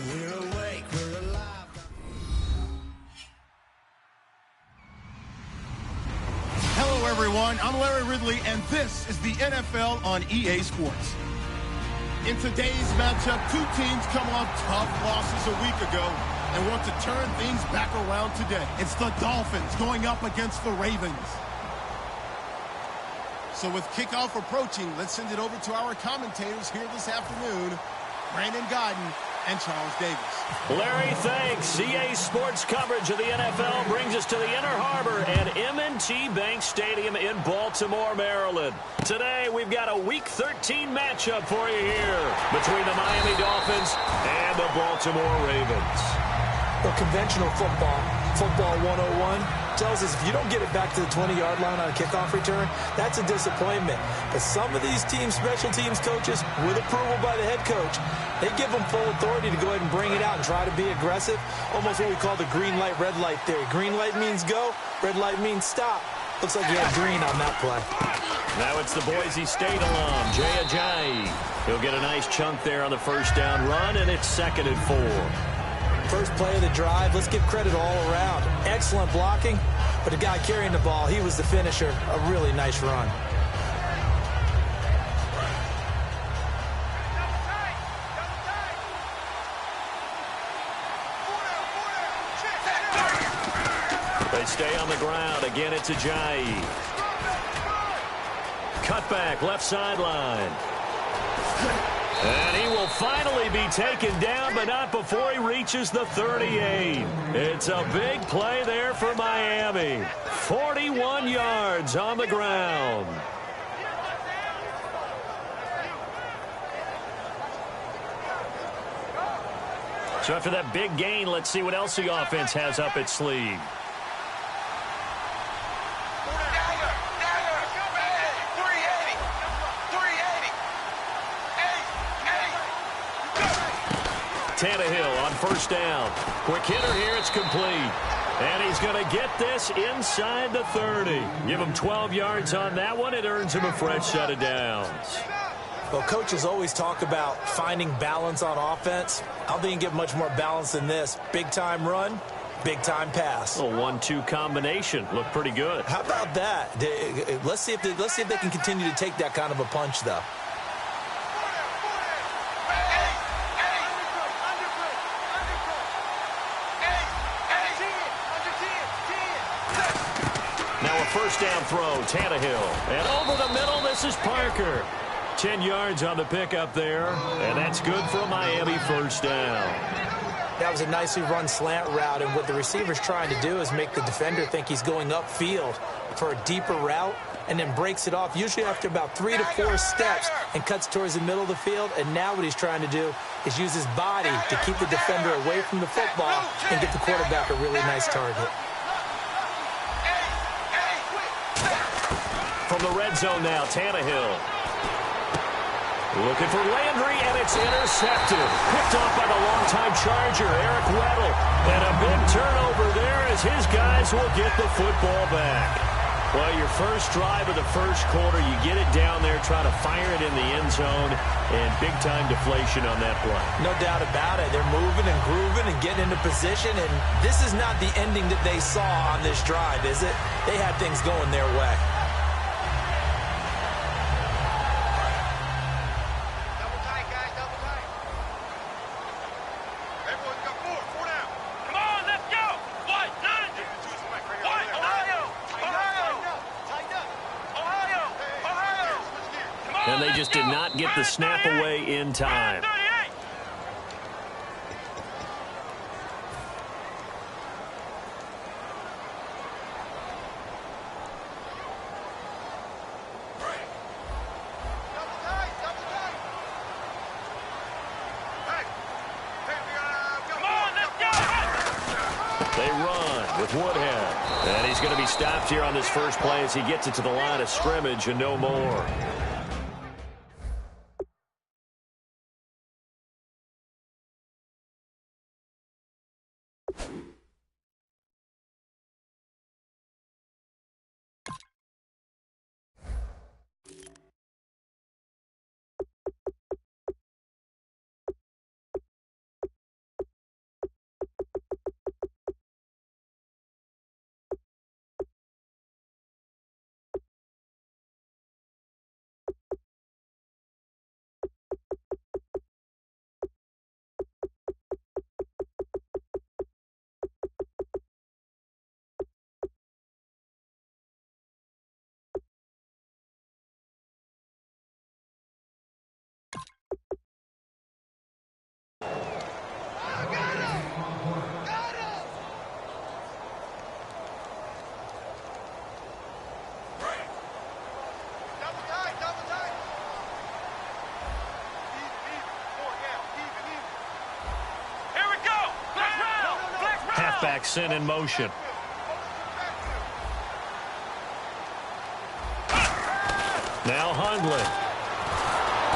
We're awake, we're alive. Hello, everyone. I'm Larry Ridley, and this is the NFL on EA Sports. In today's matchup, two teams come off tough losses a week ago and want to turn things back around today. It's the Dolphins going up against the Ravens. So with kickoff approaching, let's send it over to our commentators here this afternoon, Brandon Godden and Charles Davis. Larry, thanks. EA Sports coverage of the NFL brings us to the Inner Harbor at M&T Bank Stadium in Baltimore, Maryland. Today, we've got a Week 13 matchup for you here between the Miami Dolphins and the Baltimore Ravens. Well, conventional football 101, tells us if you don't get it back to the 20-yard line on a kickoff return, that's a disappointment. But some of these teams, special teams coaches, with approval by the head coach, they give them full authority to go ahead and bring it out and try to be aggressive, almost what we call the green light, red light theory. Green light means go, red light means stop. Looks like you had green on that play. Now it's the Boise State alum, Jay Ajayi. He'll get a nice chunk there on the first down run, and it's 2nd and 4. First play of the drive, let's give credit all around. Excellent blocking, but the guy carrying the ball, he was the finisher. A really nice run. They stay on the ground. Again, it's Ajayi. Cut back, left sideline. And he will finally be taken down, but not before he reaches the 38. It's a big play there for Miami. 41 yards on the ground. So after that big gain, let's see what else the offense has up its sleeve. Tannehill on first down. Quick hitter here. It's complete. And he's going to get this inside the 30. Give him 12 yards on that one. It earns him a fresh set of downs. Well, coaches always talk about finding balance on offense. I don't think you can get much more balance than this. Big-time run, big-time pass. A 1-2 combination. Looked pretty good. How about that? Let's see if they can continue to take that kind of a punch, though. First down throw, Tannehill. And over the middle, this is Parker. 10 yards on the pickup there, and that's good for a Miami first down. That was a nicely run slant route, and what the receiver's trying to do is make the defender think he's going upfield for a deeper route, and then breaks it off, usually after about 3 to 4 steps, and cuts towards the middle of the field. And now what he's trying to do is use his body to keep the defender away from the football and get the quarterback a really nice target. From the red zone now, Tannehill. Looking for Landry, and it's intercepted. Picked off by the longtime Charger, Eric Weddle. And a big turnover there as his guys will get the football back. Well, your first drive of the first quarter, you get it down there, try to fire it in the end zone, and big-time deflation on that play. No doubt about it. They're moving and grooving and getting into position, and this is not the ending that they saw on this drive, is it? They had things going their way. And they just did not get the snap away in time. They run with Woodhead. And he's going to be stopped here on this first play as he gets it to the line of scrimmage and no more. halfback sent in motion. Now Hundley.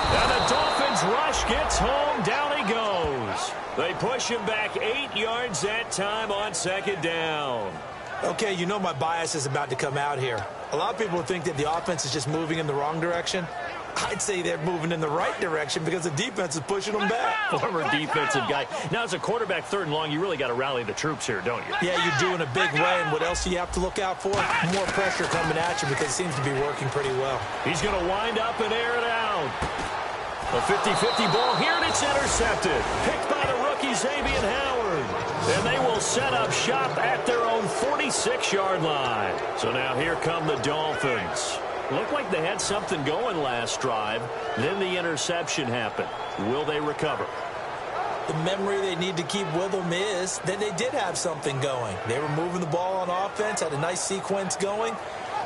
And the Dolphins rush gets home. Down he goes. They push him back 8 yards that time on second down. Okay, you know my bias is about to come out here. A lot of people think that the offense is just moving in the wrong direction. I'd say they're moving in the right direction because the defense is pushing them back. Former defensive guy. Now, as a quarterback, 3rd and long, you really got to rally the troops here, don't you? Yeah, you do in a big way. And what else do you have to look out for? More pressure coming at you because it seems to be working pretty well. He's going to wind up and air it out. A 50-50 ball here, and it's intercepted. Picked by the rookie, Xavier Howard. And they will set up shop at their own 46-yard line. So now here come the Dolphins. Looked like they had something going last drive. Then the interception happened. Will they recover? The memory they need to keep with them is that they did have something going. They were moving the ball on offense, had a nice sequence going.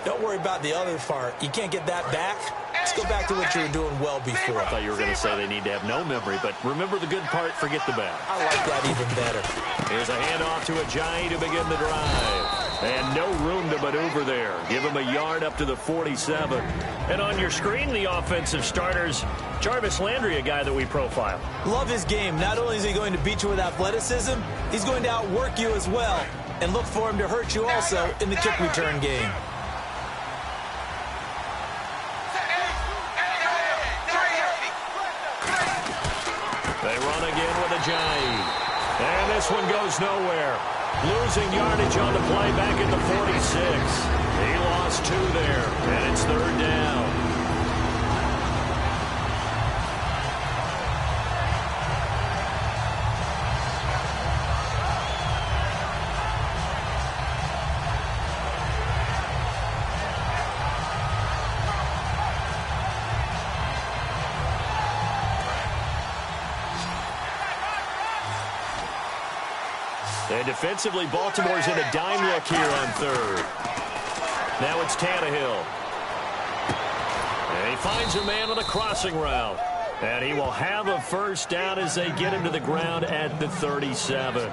Don't worry about the other part. You can't get that back. Let's go back to what you were doing well before. I thought you were going to say they need to have no memory, but remember the good part, forget the bad. I like that even better. Here's a handoff to Ajayi to begin the drive. And no room to maneuver there. Give him a yard up to the 47. And on your screen, the offensive starters, Jarvis Landry, a guy that we profile. Love his game. Not only is he going to beat you with athleticism, he's going to outwork you as well. And look for him to hurt you also in the kick return game. They run again with Ajayi. And this one goes nowhere. Losing yardage on the play back at the 46. He lost 2 there, and it's 3rd down. And defensively, Baltimore's in a dime look here on 3rd. Now it's Tannehill. And he finds a man on a crossing route. And he will have a first down as they get him to the ground at the 37.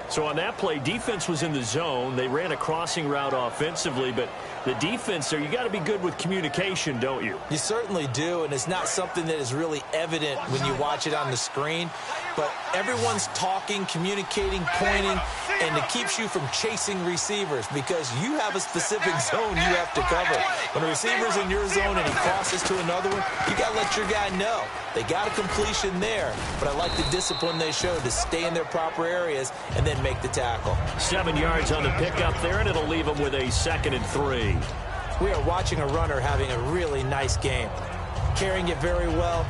So on that play, defense was in the zone. They ran a crossing route offensively, but the defense there, you got to be good with communication, don't you? You certainly do, and it's not something that is really evident when you watch it on the screen. But everyone's talking, communicating, pointing, and it keeps you from chasing receivers because you have a specific zone you have to cover. When a receiver's in your zone and he crosses to another one, you got to let your guy know. They got a completion there, but I like the discipline they showed to stay in their proper areas and then make the tackle. 7 yards on the pickup there, and it'll leave them with a 2nd and 3. We are watching a runner having a really nice game. Carrying it very well.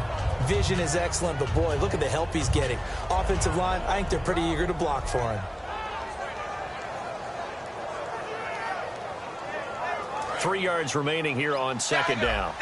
Vision is excellent, but boy, look at the help he's getting. Offensive line, I think they're pretty eager to block for him. 3 yards remaining here on 2nd down.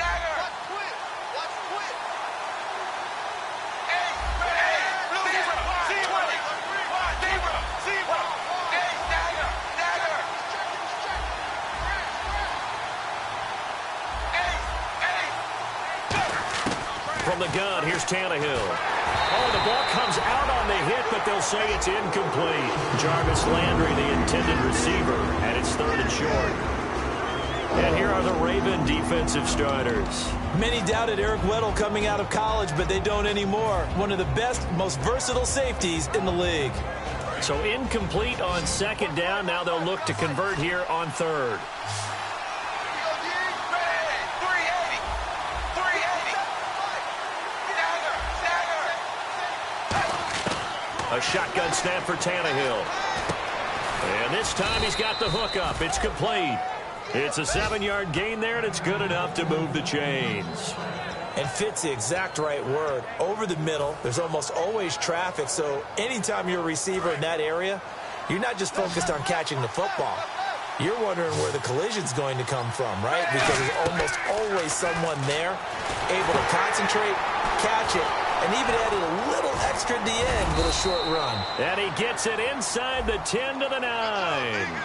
From the gun, here's Tannehill. Oh, the ball comes out on the hit, but they'll say it's incomplete. Jarvis Landry, the intended receiver, and it's 3rd and short. And here are the Raven defensive starters. Many doubted Eric Weddle coming out of college, but they don't anymore. One of the best, most versatile safeties in the league. So incomplete on 2nd down. Now they'll look to convert here on 3rd. A shotgun snap for Tannehill. And this time he's got the hook up. It's complete. It's a 7-yard gain there, and it's good enough to move the chains. And fit's the exact right word. Over the middle, there's almost always traffic, so anytime you're a receiver in that area, you're not just focused on catching the football. You're wondering where the collision's going to come from, right? Because there's almost always someone there able to concentrate, catch it, and even added a little extra at the end with a short run. And he gets it inside the 10 to the 9.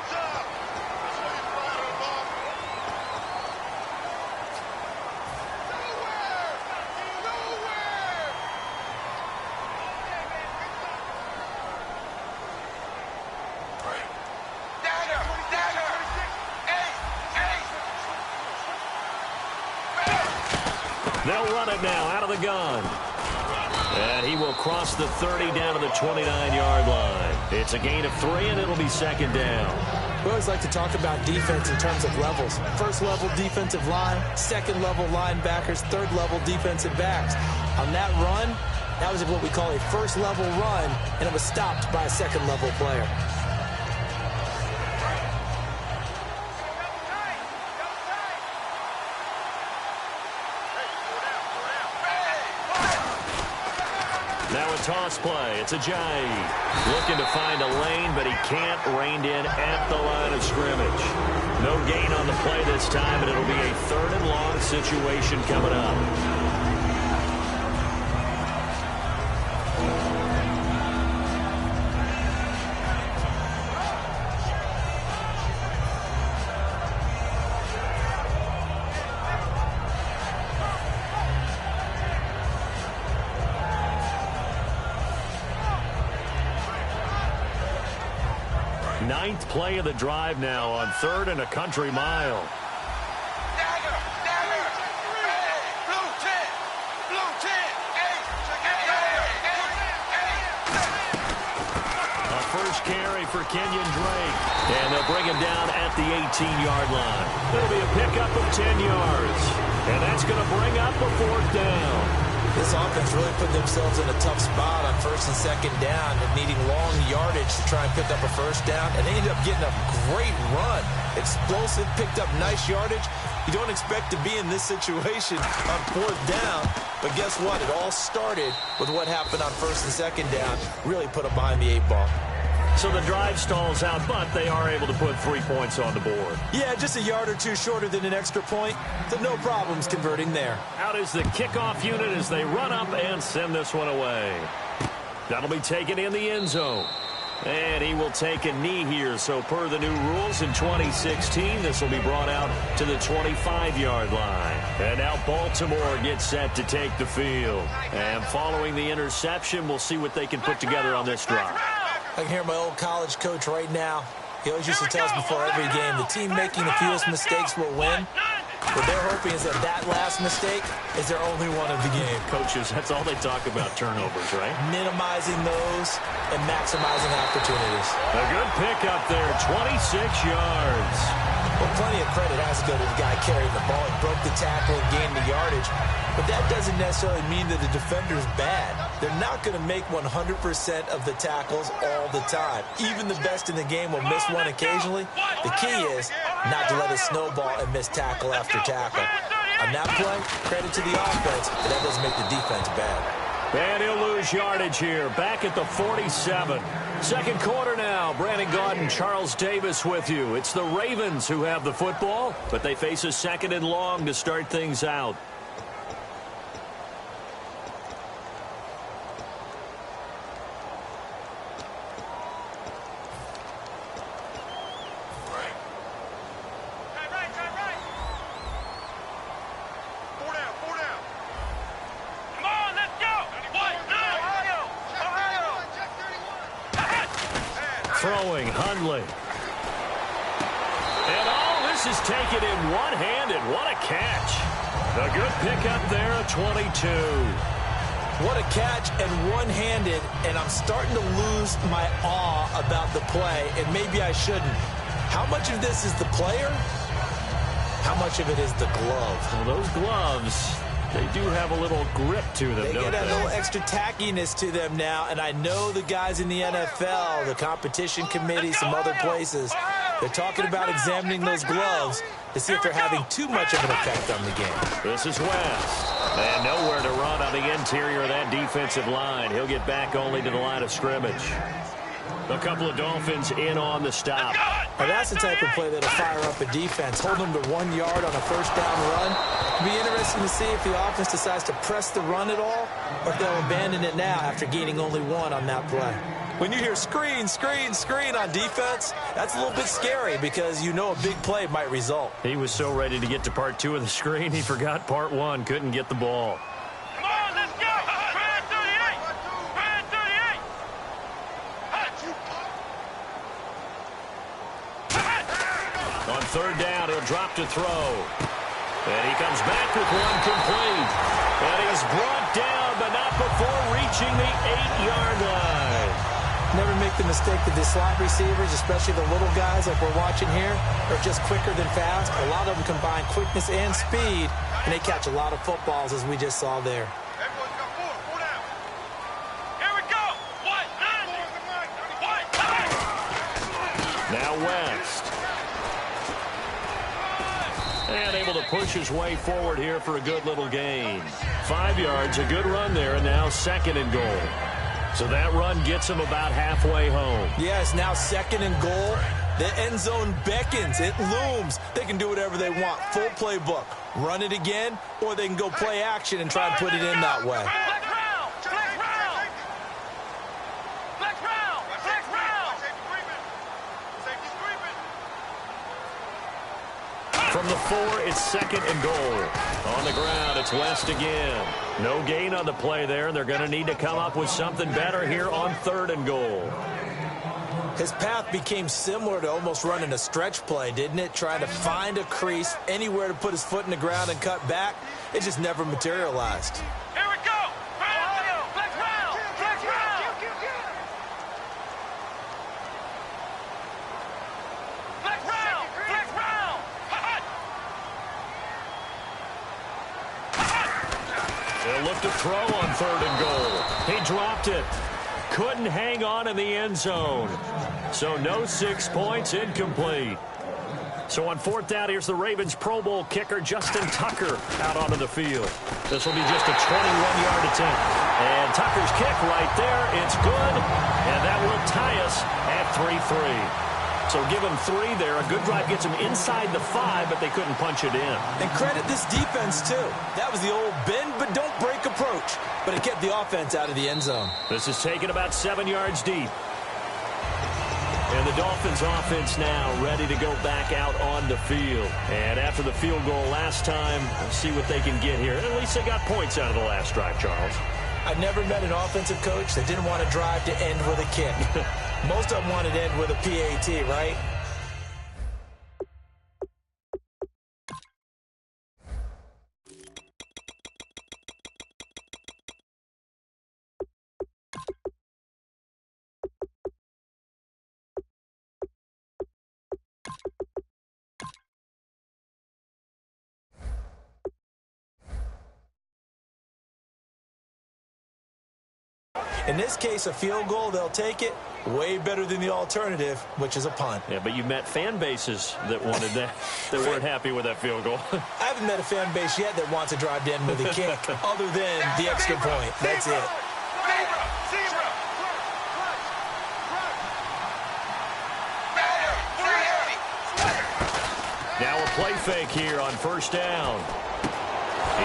They'll run it now out of the gun. And he will cross the 30 down to the 29-yard line. It's a gain of 3, and it'll be second down. We always like to talk about defense in terms of levels. First-level defensive line, second-level linebackers, third-level defensive backs. On that run, that was what we call a first-level run, and it was stopped by a second-level player. Now a toss play. It's Ajayi looking to find a lane, but he can't. Reined in at the line of scrimmage. No gain on the play this time, and it'll be a 3rd and long situation coming up. Ninth play of the drive now on 3rd and a country mile. A first carry for Kenyon Drake. And they'll bring him down at the 18-yard line. It'll be a pickup of 10 yards. And that's going to bring up a 4th down. This offense really put themselves in a tough spot on 1st and 2nd down and needing long yardage to try and pick up a 1st down. And they ended up getting a great run. Explosive, picked up nice yardage. You don't expect to be in this situation on 4th down. But guess what? It all started with what happened on 1st and 2nd down. Really put them behind the 8 ball. So the drive stalls out, but they are able to put 3 points on the board. Yeah, just a yard or 2 shorter than an extra point. So no problems converting there. Out is the kickoff unit as they run up and send this one away. That'll be taken in the end zone. And he will take a knee here. So per the new rules in 2016, this will be brought out to the 25-yard line. And now Baltimore gets set to take the field. And following the interception, we'll see what they can put together on this drive. I can hear my old college coach right now. He always used to tell us before every game, the team making the fewest mistakes will win. What they're hoping is that that last mistake is their only one of the game. Coaches, that's all they talk about, turnovers, right? Minimizing those and maximizing opportunities. A good pickup there, 26 yards. Well, plenty of credit has to go to the guy carrying the ball. He broke the tackle and gained the yardage. But that doesn't necessarily mean that the defender's bad. They're not going to make 100% of the tackles all the time. Even the best in the game will miss one occasionally. The key is not to let it snowball and miss tackle after tackle. On that play, credit to the offense, but that doesn't make the defense bad. And he'll lose yardage here, back at the 47. Second quarter now. Brandon Gaudin, Charles Davis with you. It's the Ravens who have the football, but they face a 2nd and long to start things out. Throwing, Hundley. And all this is taken in one-handed. What a catch. A good pickup there at 22. What a catch and one-handed, and I'm starting to lose my awe about the play, and maybe I shouldn't. How much of this is the player? How much of it is the glove? Well, those gloves, they do have a little grip to them, They don't get a they? little extra tackiness to them now, and I know the guys in the NFL, the competition committee, some other places, they're talking about examining those gloves to see if they're having too much of an effect on the game. This is West. And nowhere to run on the interior of that defensive line. He'll get back only to the line of scrimmage. A couple of Dolphins in on the stop. Now that's the type of play that'll fire up a defense. Hold them to 1 yard on a first down run. It'll be interesting to see if the offense decides to press the run at all or if they'll abandon it now after gaining only 1 on that play. When you hear screen, screen, screen on defense, that's a little bit scary because you know a big play might result. He was so ready to get to part 2 of the screen, he forgot part 1, couldn't get the ball. Come on, let's go! Brad 38! Brad 38! On third down, he'll drop to throw. And he comes back with one complete. And he's brought down, but not before reaching the 8-yard line. Never make the mistake that the slot receivers, especially the little guys like we're watching here, are just quicker than fast. A lot of them combine quickness and speed, and they catch a lot of footballs, as we just saw there. Here we go. Now West. And able to push his way forward here for a good little gain. 5 yards, a good run there, and now 2nd and goal. So that run gets him about halfway home. Yes, now 2nd and goal. The end zone beckons. It looms. They can do whatever they want. Full playbook. Run it again, or they can go play action and try and put it in that way. From the 4, it's 2nd and goal. On the ground, it's West again. No gain on the play there, and they're going to need to come up with something better here on 3rd and goal. His path became similar to almost running a stretch play, didn't it? Trying to find a crease, anywhere to put his foot in the ground and cut back. It just never materialized. Here we go. Flex round. Flex round. Flex round. Flex round. They'll look to throw on 3rd and goal. He dropped it. Couldn't hang on in the end zone. So no 6 points, incomplete. So on 4th down, here's the Ravens Pro Bowl kicker, Justin Tucker, out onto the field. This will be just a 21-yard attempt. And Tucker's kick right there. It's good. And that will tie us at 3-3. So give him 3 there. A good drive gets him inside the 5, but they couldn't punch it in. And credit this defense, too. That was the old bend but don't break approach. But it kept the offense out of the end zone. This is taken about 7 yards deep. And the Dolphins offense now ready to go back out on the field. And after the field goal last time, we'll see what they can get here. At least they got points out of the last drive, Charles. I've never met an offensive coach that didn't want to drive to end with a kick. Most of them wanted to end with a PAT, right? In this case, a field goal, they'll take it. Way better than the alternative, which is a punt. Yeah, but you met fan bases that wanted that, that weren't happy with that field goal. I haven't met a fan base yet that wants to drive to end with a kick, other than the extra point. That's it. Now a play fake here on 1st down.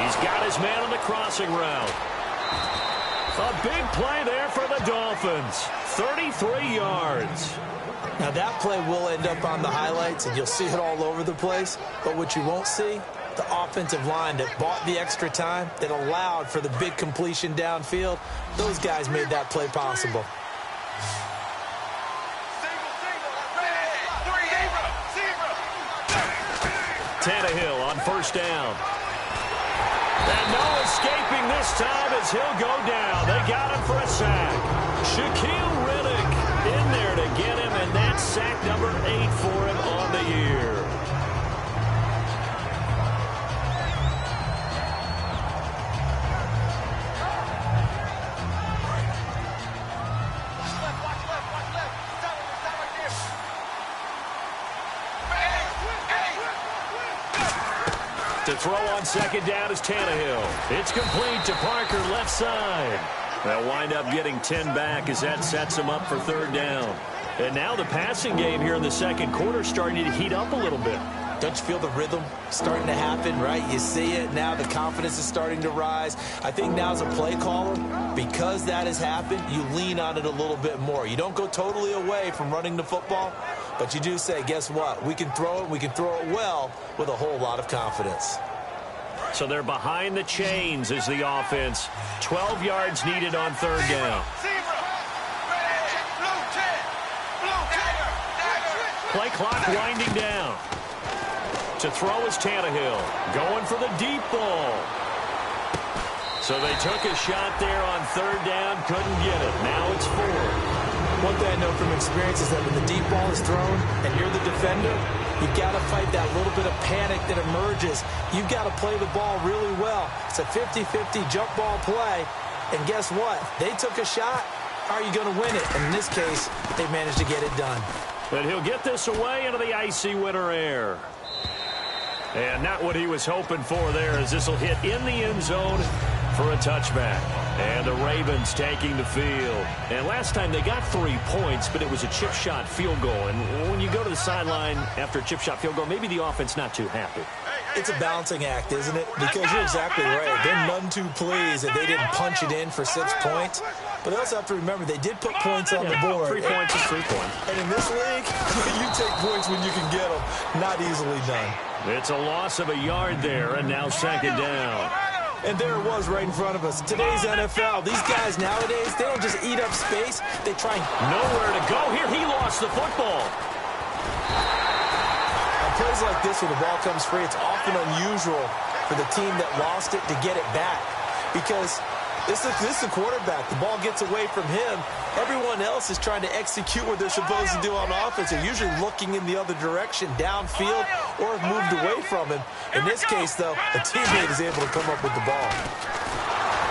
He's got his man on the crossing route. A big play there for the Dolphins. 33 yards. Now that play will end up on the highlights, and you'll see it all over the place. But what you won't see, the offensive line that bought the extra time, that allowed for the big completion downfield, those guys made that play possible. Tannehill on 1st down. And no escaping this time as he'll go down. They got him for a sack. Shaquille Riddick in there to get him, and that's sack number 8 for him on the year. To throw on 2nd down is Tannehill. It's complete to Parker, left side. They'll wind up getting 10 back as that sets them up for 3rd down. And now the passing game here in the 2nd quarter starting to heat up a little bit. Don't you feel the rhythm starting to happen, right? You see it now. The confidence is starting to rise. I think now as a play caller, because that has happened, you lean on it a little bit more. You don't go totally away from running the football, but you do say, guess what? We can throw it. We can throw it well with a whole lot of confidence. So they're behind the chains as the offense. 12 yards needed on 3rd down. Play clock winding down. To throw is Tannehill. Going for the deep ball. So they took a shot there on third down. Couldn't get it. Now it's fourth. One thing I know from experience is that when the deep ball is thrown and you're the defender, you've got to fight that little bit of panic that emerges. You've got to play the ball really well. It's a 50-50 jump ball play. And guess what? They took a shot. How are you going to win it? And in this case, they managed to get it done. But he'll get this away into the icy winter air. And not what he was hoping for there, as this will hit in the end zone for a touchback. And the Ravens taking the field. And last time they got 3 points, but it was a chip shot field goal. And when you go to the sideline after a chip shot field goal, maybe the offense not too happy. It's a balancing act, isn't it? Because you're exactly right. They're none too pleased that they didn't punch it in for 6 points. But they also have to remember they did put points on the board. 3 points is 3 points. And in this league, you take points when you can get them. Not easily done. It's a loss of a yard there, and now second down. And there it was right in front of us. Today's NFL, these guys nowadays, they don't just eat up space. They try nowhere to go. Here he lost the football. On plays like this where the ball comes free, it's often unusual for the team that lost it to get it back. Because this is the quarterback. The ball gets away from him. Everyone else is trying to execute what they're supposed to do on offense. They're usually looking in the other direction, downfield, or have moved away from him. In this case, though, a teammate is able to come up with the ball.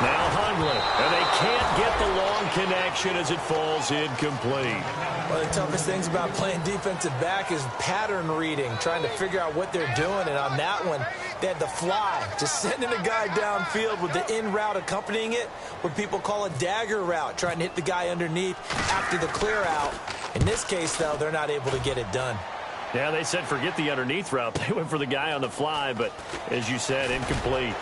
Now Hundley, and they can't get the long connection as it falls incomplete. One of the toughest things about playing defensive back is pattern reading, trying to figure out what they're doing. And on that one, they had the fly, just sending a guy downfield with the in route accompanying it, what people call a dagger route, trying to hit the guy underneath after the clear out. In this case, though, they're not able to get it done. Yeah, they said forget the underneath route. They went for the guy on the fly, but as you said, incomplete.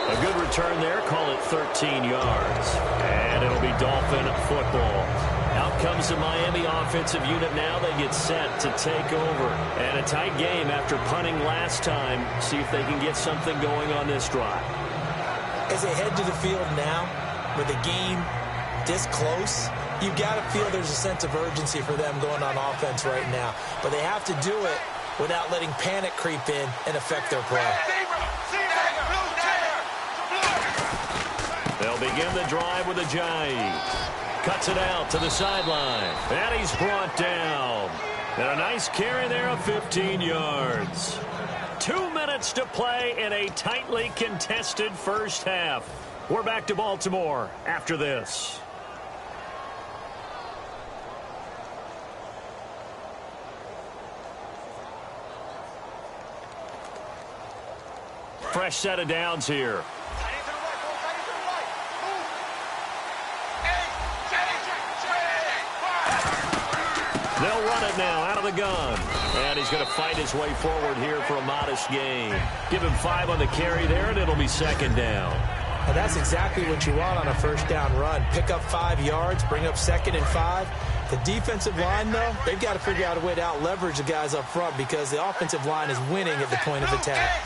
A good return there. Call it 13 yards. And it'll be Dolphin football. Out comes the Miami offensive unit now. They get set to take over. And a tight game after punting last time. See if they can get something going on this drive. As they head to the field now, with the game this close, you've got to feel there's a sense of urgency for them going on offense right now. But they have to do it without letting panic creep in and affect their play. They'll begin the drive with a jive. Cuts it out to the sideline. And he's brought down. And a nice carry there of 15 yards. 2 minutes to play in a tightly contested first half. We're back to Baltimore after this. Fresh set of downs here. They'll run it now out of the gun. And he's going to fight his way forward here for a modest gain. Give him 5 on the carry there, and it'll be second down. And that's exactly what you want on a first down run. Pick up 5 yards, bring up 2nd and 5. The defensive line, though, they've got to figure out a way to out-leverage the guys up front because the offensive line is winning at the point of attack.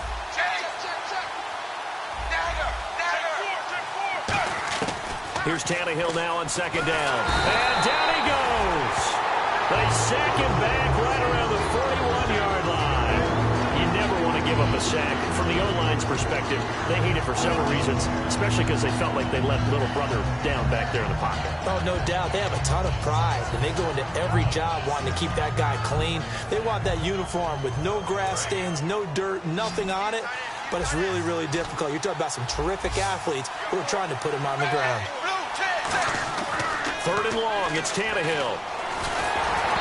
Here's Tannehill now on second down. And down he goes. They sack him back right around the 41-yard line. You never want to give up a sack. From the O-line's perspective, they hate it for several reasons, especially because they felt like they let little brother down back there in the pocket. Oh, no doubt. They have a ton of pride, and they go into every job wanting to keep that guy clean. They want that uniform with no grass stains, no dirt, nothing on it. But it's really, really difficult. You're talking about some terrific athletes who are trying to put him on the ground. 3rd and long. It's Tannehill.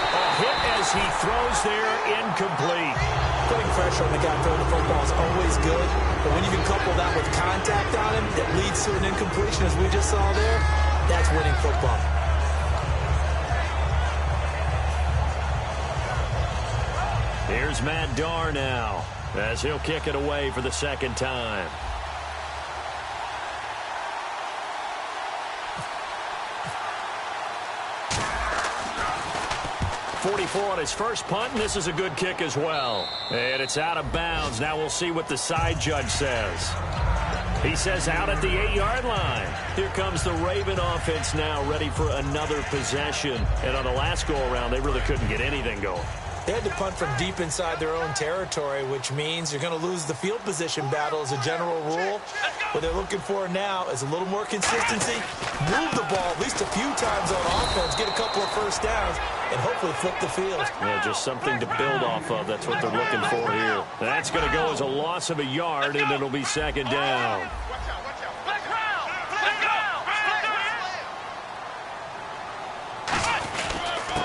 A hit as he throws there, incomplete. Putting pressure on the guy throwing the football is always good, but when you can couple that with contact on him that leads to an incompletion, as we just saw there, that's winning football. Here's Matt Darr now, as he'll kick it away for the second time. 44 on his first punt, and this is a good kick as well. And it's out of bounds. Now we'll see what the side judge says. He says out at the 8-yard line. Here comes the Raven offense now ready for another possession. And on the last go-around, they really couldn't get anything going. They had to punt from deep inside their own territory, which means you're going to lose the field position battle as a general rule. What they're looking for now is a little more consistency, move the ball at least a few times on offense, get a couple of first downs, and hopefully flip the field. Yeah, just something to build off of. That's what they're looking for here. That's going to go as a loss of a yard, and it'll be second down.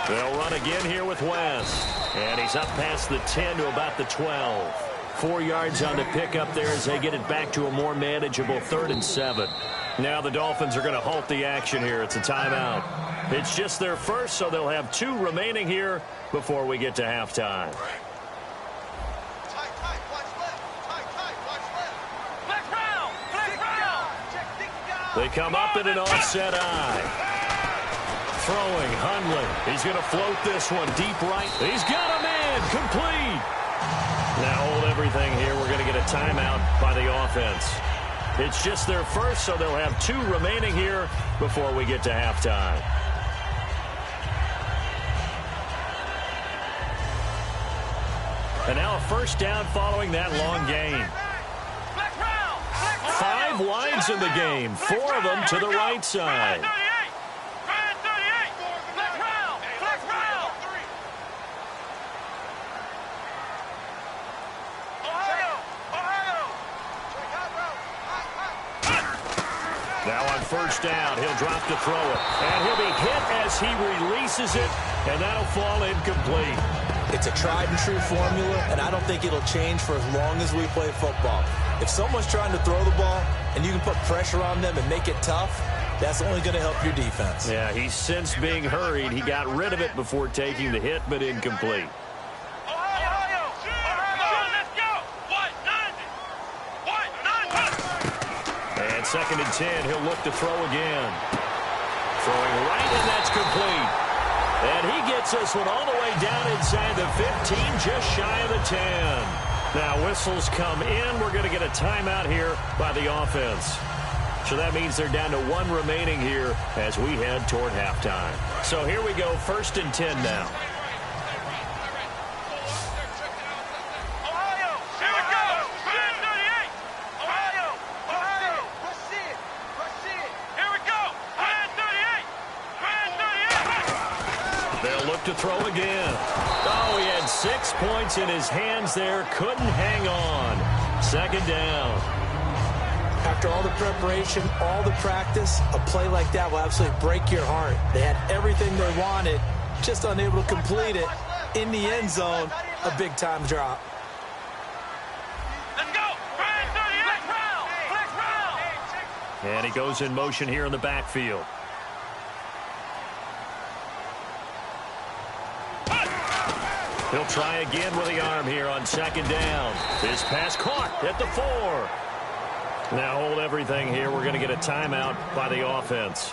They'll run again here with West. And he's up past the 10 to about the 12. 4 yards on the pickup there as they get it back to a more manageable 3rd and 7. Now the Dolphins are going to halt the action here. It's a timeout. It's just their first, so they'll have 2 remaining here before we get to halftime. They come up in an offset eye. Throwing, Hundley. He's going to float this one deep right. He's got a man. Complete. Now hold everything here. We're going to get a timeout by the offense. It's just their first, so they'll have 2 remaining here before we get to halftime. And now a first down following that long gain. 5 wides in the game, 4 of them to the right side. Now on first down, he'll drop to throw it. And he'll be hit as he releases it, and that'll fall incomplete. It's a tried-and-true formula, and I don't think it'll change for as long as we play football. If someone's trying to throw the ball, and you can put pressure on them and make it tough, that's only going to help your defense. Yeah, he's since being hurried. He got rid of it before taking the hit, but incomplete. And 2nd and 10, he'll look to throw again. Throwing right, and that's complete. And he gets this one all the way down inside the 15, just shy of the 10. Now whistles come in. We're going to get a timeout here by the offense. So that means they're down to 1 remaining here as we head toward halftime. So here we go, 1st and 10 now. To throw again. Oh, he had 6 points in his hands there. Couldn't hang on. 2nd down. After all the preparation, all the practice, a play like that will absolutely break your heart. They had everything they wanted, just unable to complete it. In the end zone, a big-time drop. Let's go. Flex round. And he goes in motion here in the backfield. He'll try again with the arm here on 2nd down. His pass caught at the 4. Now hold everything here. We're going to get a timeout by the offense.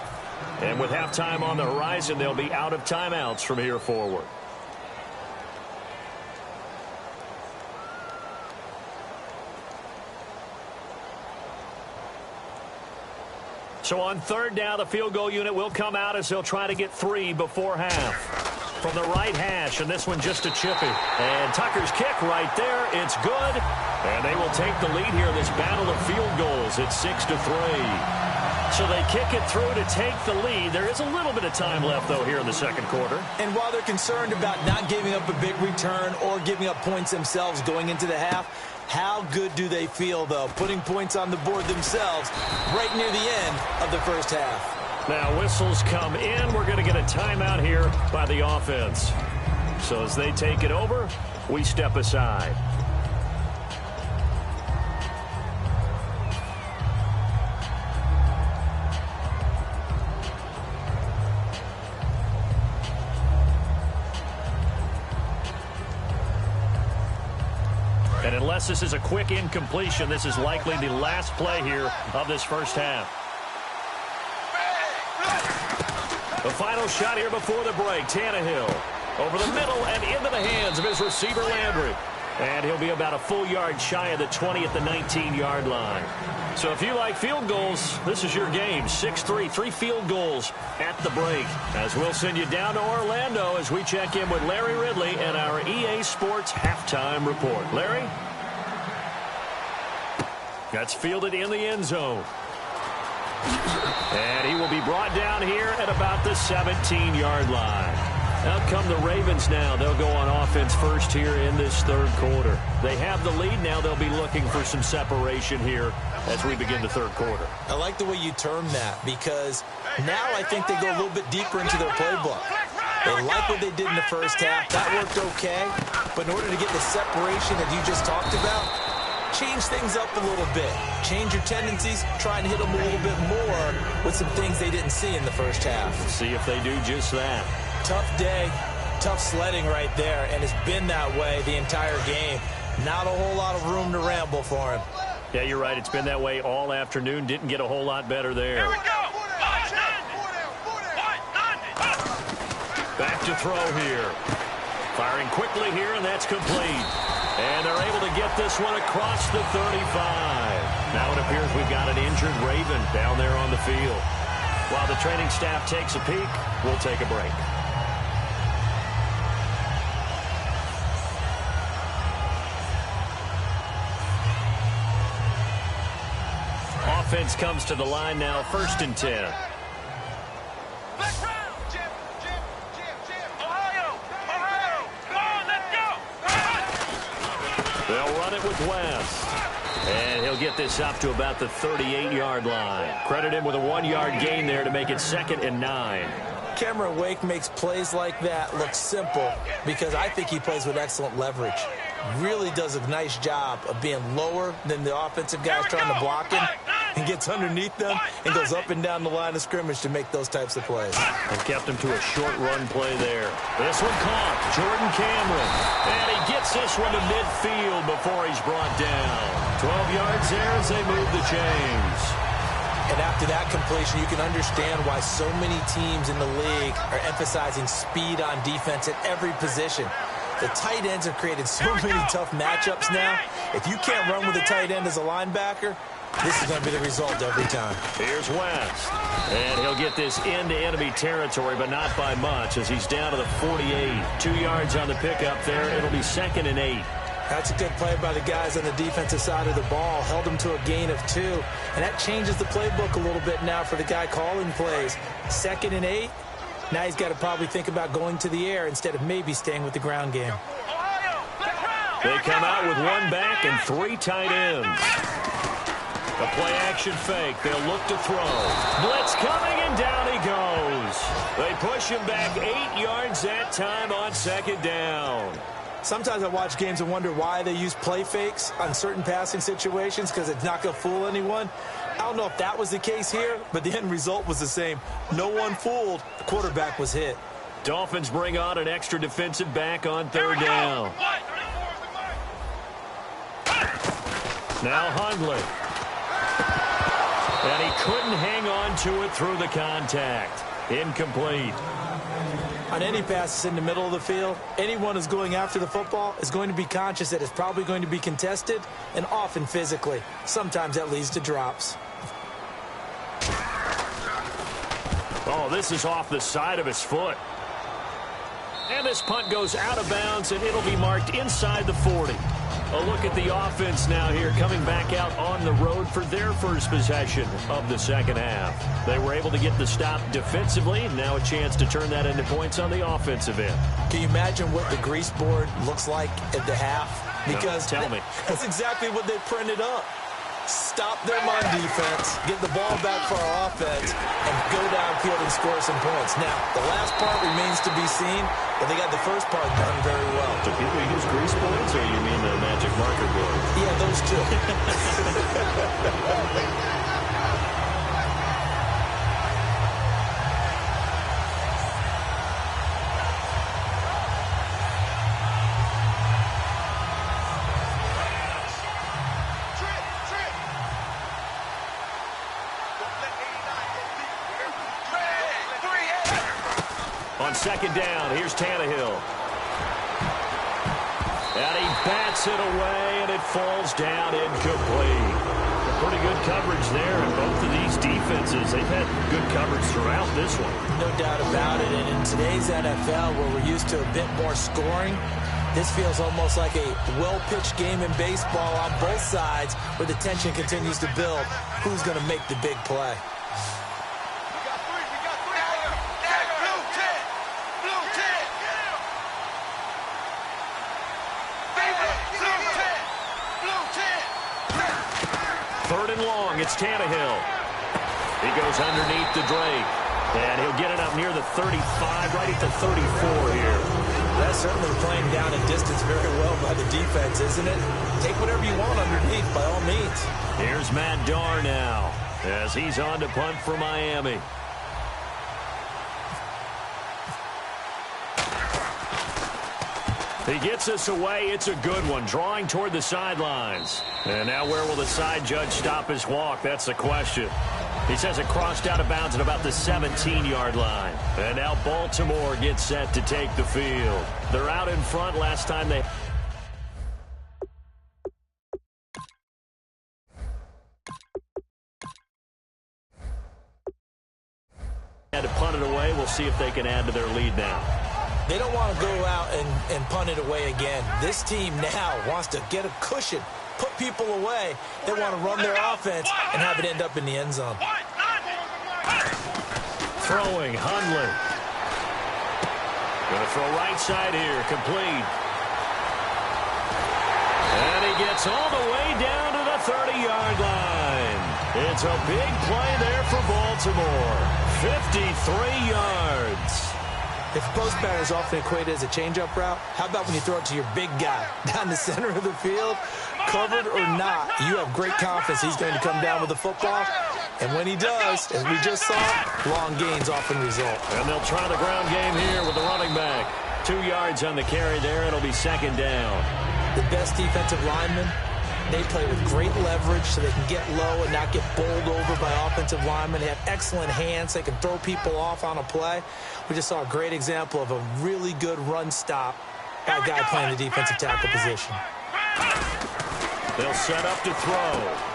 And with halftime on the horizon, they'll be out of timeouts from here forward. So on 3rd down, the field goal unit will come out as they'll try to get 3 before half. From the right hash, and this one just a chippy. And Tucker's kick right there. It's good. And they will take the lead here in this battle of field goals. It's 6-3. So they kick it through to take the lead. There is a little bit of time left, though, here in the 2nd quarter. And while they're concerned about not giving up a big return or giving up points themselves going into the half, how good do they feel, though, putting points on the board themselves right near the end of the first half? Now whistles come in. We're going to get a timeout here by the offense. So as they take it over, we step aside. And unless this is a quick incompletion, this is likely the last play here of this first half. The final shot here before the break. Tannehill over the middle and into the hands of his receiver Landry. And he'll be about a full yard shy of the 20 at the 19-yard line. So if you like field goals, this is your game. 6-3, 3 field goals at the break. As we'll send you down to Orlando as we check in with Larry Ridley and our EA EA Sports Halftime Report. Larry? That's fielded in the end zone. And he will be brought down here at about the 17-yard line. Out come the Ravens now. They'll go on offense first here in this third quarter. They have the lead now. They'll be looking for some separation here as we begin the third quarter. I like the way you term that because now I think they go a little bit deeper into their playbook. They like what they did in the first half. That worked okay. But in order to get the separation that you just talked about, change things up a little bit. Change your tendencies. Try and hit them a little bit more with some things they didn't see in the first half. See if they do just that. Tough day, tough sledding right there, and it's been that way the entire game. Not a whole lot of room to ramble for him. Yeah, you're right. It's been that way all afternoon. Didn't get a whole lot better there. Here we go. Back to throw here. Firing quickly here, and that's complete. And they're able to get this one across the 35. Now it appears we've got an injured Raven down there on the field. While the training staff takes a peek, we'll take a break. Offense comes to the line now, 1st and 10. They'll run it with West. And he'll get this up to about the 38-yard line. Credit him with a 1-yard gain there to make it 2nd and 9. Cameron Wake makes plays like that look simple because I think he plays with excellent leverage. Really does a nice job of being lower than the offensive guys trying to block him and gets underneath them and goes up and down the line of scrimmage to make those types of plays. And kept him to a short run play there. This one caught. Jordan Cameron. And he gets this one to midfield before he's brought down. 12 yards there as they move the chains. And after that completion, you can understand why so many teams in the league are emphasizing speed on defense at every position. The tight ends have created so many tough matchups now. If you can't run with a tight end as a linebacker, this is going to be the result every time. Here's West. And he'll get this into enemy territory, but not by much as he's down to the 48. 2 yards on the pickup there. It'll be 2nd and 8. That's a good play by the guys on the defensive side of the ball. Held them to a gain of 2. And that changes the playbook a little bit now for the guy calling plays. 2nd and 8. Now he's got to probably think about going to the air instead of maybe staying with the ground game. They come out with 1 back and 3 tight ends. A play-action fake. They'll look to throw. Blitz coming, and down he goes. They push him back 8 yards that time on 2nd down. Sometimes I watch games and wonder why they use play fakes on certain passing situations because it's not going to fool anyone. I don't know if that was the case here, but the end result was the same. No one fooled. The quarterback was hit. Dolphins bring on an extra defensive back on 3rd down. Now Hundley. And he couldn't hang on to it through the contact. Incomplete. On any passes in the middle of the field, anyone who's going after the football is going to be conscious that it's probably going to be contested and often physically. Sometimes that leads to drops. Oh, this is off the side of his foot. And this punt goes out of bounds, and it'll be marked inside the 40. A look at the offense now here, coming back out on the road for their first possession of the 2nd half. They were able to get the stop defensively. Now a chance to turn that into points on the offensive end. Can you imagine what the grease board looks like at the half? Because no, tell me. That's exactly what they printed up. Stop them on defense, get the ball back for our offense, and go downfield and score some points. Now, the last part remains to be seen, but they got the first part done very well. Do people use grease boards, or you mean the magic marker board? Yeah, those two. On 2nd down, here's Tannehill. And he bats it away, and it falls down incomplete. Pretty good coverage there, and both of these defenses, they've had good coverage throughout this one. No doubt about it, and in today's NFL, where we're used to a bit more scoring, This feels almost like a well-pitched game in baseball on both sides where the tension continues to build. Who's going to make the big play? Third and long, it's Tannehill. He goes underneath the Drake, and he'll get it up near the 35, right at the 34 here. That's certainly playing down in distance very well by the defense, isn't it? Take whatever you want underneath, by all means. Here's Matt Darr now, as he's on to punt for Miami. He gets us away. It's a good one, drawing toward the sidelines. And now where will the side judge stop his walk? That's the question. He says it crossed out of bounds at about the 17-yard line. And now Baltimore gets set to take the field. They're out in front. Last time they had to punt it away. We'll see if they can add to their lead now. They don't want to go out and punt it away again. This team now wants to get a cushion, put people away. They want to run their offense and have it end up in the end zone. Throwing, Hundley. Going to throw right side here, complete. And he gets all the way down to the 30-yard line. It's a big play there for Baltimore. 53 yards. If post pattern is often equated as a change-up route, how about when you throw it to your big guy down the center of the field? Covered or not, you have great confidence he's going to come down with the football. And when he does, as we just saw, long gains often result. And they'll try the ground game here with the running back. 2 yards on the carry there. It'll be second down. The best defensive linemen, they play with great leverage so they can get low and not get bowled over by offensive linemen. They have excellent hands. They can throw people off on a play. We just saw a great example of a really good run stop by a guy playing the defensive tackle position. They'll set up to throw.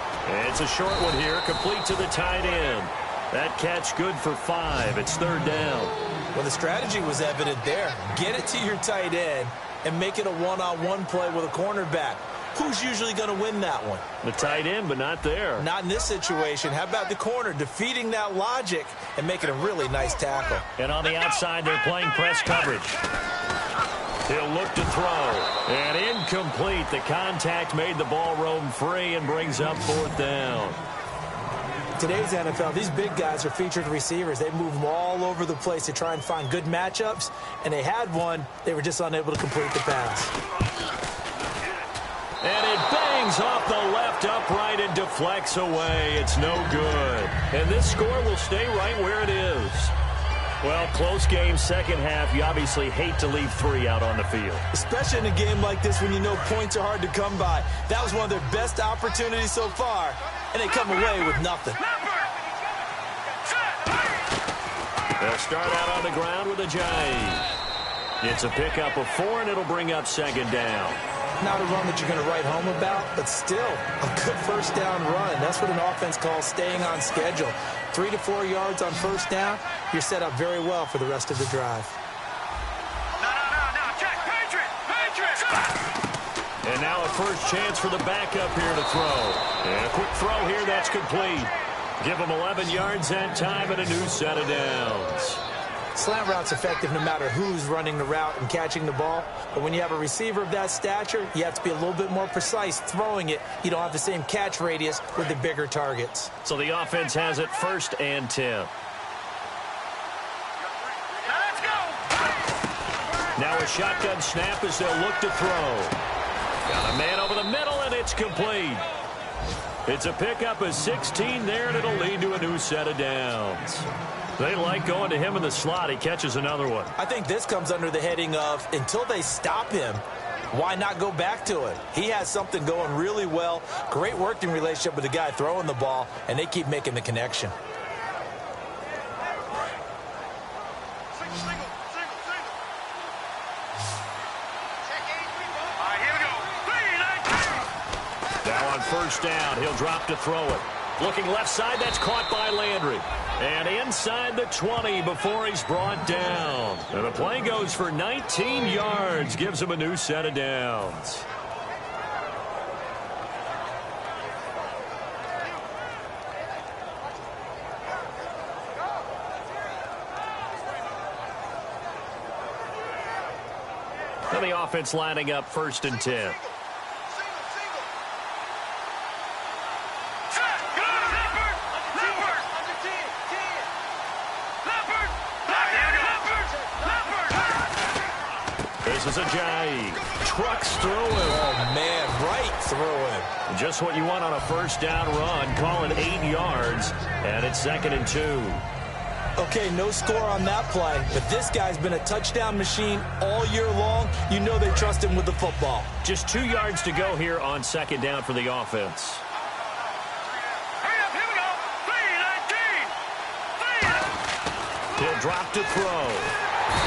It's a short one here, complete to the tight end. That catch good for 5. It's third down. Well, the strategy was evident there. Get it to your tight end and make it a one-on-one play with a cornerback. Who's usually going to win that one? The tight end, but not there. Not in this situation. How about the corner defeating that logic and making a really nice tackle? And on the outside, they're playing press coverage. He'll look to throw. And incomplete. The contact made the ball roam free and brings up fourth down. Today's NFL, these big guys are featured receivers. They move them all over the place to try and find good matchups. And they had one. They were just unable to complete the pass. And it bangs off the left upright and deflects away. It's no good. And this score will stay right where it is. Well, close game, second half. You obviously hate to leave 3 out on the field. Especially in a game like this when you know points are hard to come by. That was one of their best opportunities so far, and they come away with nothing. They'll start out on the ground with a jive. It's a pickup of 4, and it'll bring up second down. Not a run that you're going to write home about, but still a good first down run. That's what an offense calls staying on schedule. 3 to 4 yards on first down, you're set up very well for the rest of the drive. Check, Patriots! And now a first chance for the backup here to throw. And a quick throw here, that's complete. Give them 11 yards that time and a new set of downs. Slant route's effective no matter who's running the route and catching the ball. But when you have a receiver of that stature, you have to be a little bit more precise throwing it. You don't have the same catch radius with the bigger targets. So the offense has it first and 10. Let's go! Now a shotgun snap as they'll look to throw. Got a man over the middle, and it's complete. It's a pickup of 16 there, and it'll lead to a new set of downs. They like going to him in the slot. He catches another one. I think this comes under the heading of, until they stop him, why not go back to it? He has something going really well. Great working relationship with the guy throwing the ball, and they keep making the connection. Single. All right, here we go. Now on first down, he'll drop to throw it. Looking left side, that's caught by Landry. And inside the 20 before he's brought down. And the play goes for 19 yards, gives him a new set of downs. And the offense lining up 1st and 10. This is Ajayi. Trucks through him. Oh, man, right through him. Just what you want on a 1st down run. Call it 8 yards, and it's 2nd and 2. Okay, no score on that play, but this guy's been a touchdown machine all year long. You know they trust him with the football. Just 2 yards to go here on 2nd down for the offense. Hurry up, here we go. 3-19. He'll drop to throw.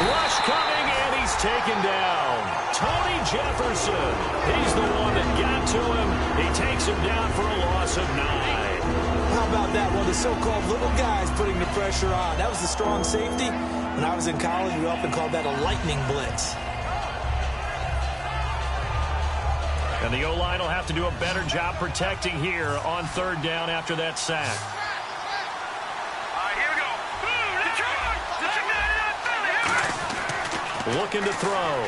Rush coming, and he's taken down. Tony Jefferson. He's the one that got to him. He takes him down for a loss of 9. How about that? One of the so-called little guys putting the pressure on. That was the strong safety. When I was in college, we often called that a lightning blitz. And the O-line will have to do a better job protecting here on 3rd down after that sack. All right, here we go. Looking to throw.